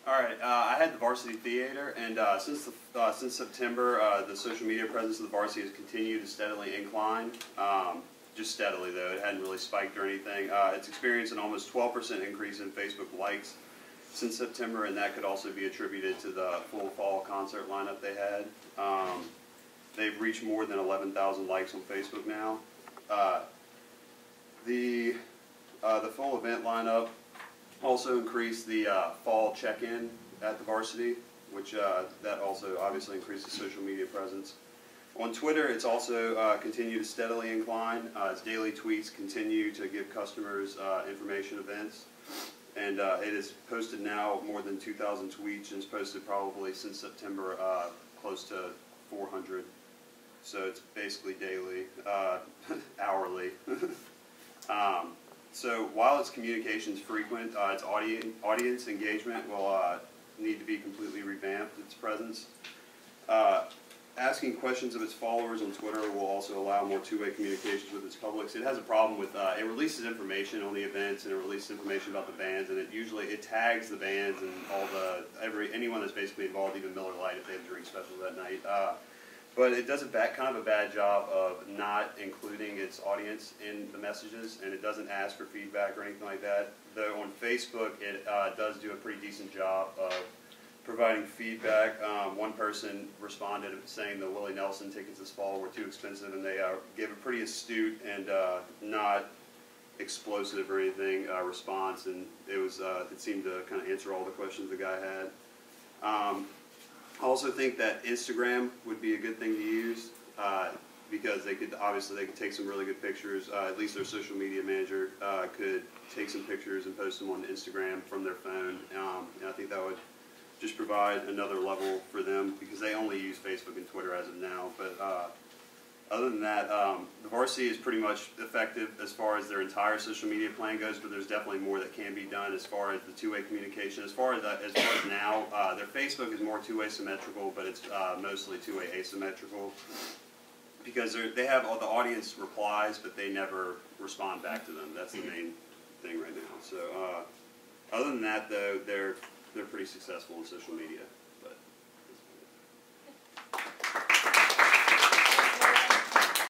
All right, I had the Varsity Theater, and since September, the social media presence of the Varsity has continued to steadily incline. Just steadily, though. It hadn't really spiked or anything. It's experienced an almost 12% increase in Facebook likes since September, and that could also be attributed to the full fall concert lineup they had. They've reached more than 11,000 likes on Facebook now. The full event lineup also increased the fall check-in at the Varsity, which that also obviously increases social media presence. On Twitter, it's also continued to steadily incline as daily tweets continue to give customers information events. And it has posted now more than 2,000 tweets, and it's posted probably since September close to 400. So it's basically daily, hourly. So while its communication's frequent, its audience engagement will need to be completely revamped, its presence. Asking questions of its followers on Twitter will also allow more two-way communications with its public. It has a problem with, it releases information on the events, and it releases information about the bands, and it tags the bands and anyone that's basically involved, even Miller Lite if they have drink specials that night. But it does kind of a bad job of not including its audience in the messages, and it doesn't ask for feedback or anything like that. Though on Facebook, it does do a pretty decent job of providing feedback. One person responded saying the Willie Nelson tickets this fall were too expensive, and they gave a pretty astute and not explosive or anything response, and it seemed to kind of answer all the questions the guy had. I also think that Instagram would be a good thing to use because they could take some really good pictures. At least their social media manager could take some pictures and post them on Instagram from their phone. And I think that would just provide another level for them because they only use Facebook and Twitter as of now. But other than that, the Varsity is pretty much effective as far as their entire social media plan goes, but there's definitely more that can be done as far as the two-way communication. As far as now, their Facebook is more two-way symmetrical, but it's mostly two-way asymmetrical because they have all the audience replies, but they never respond back to them. That's the main thing right now. So other than that, though, they're pretty successful in social media.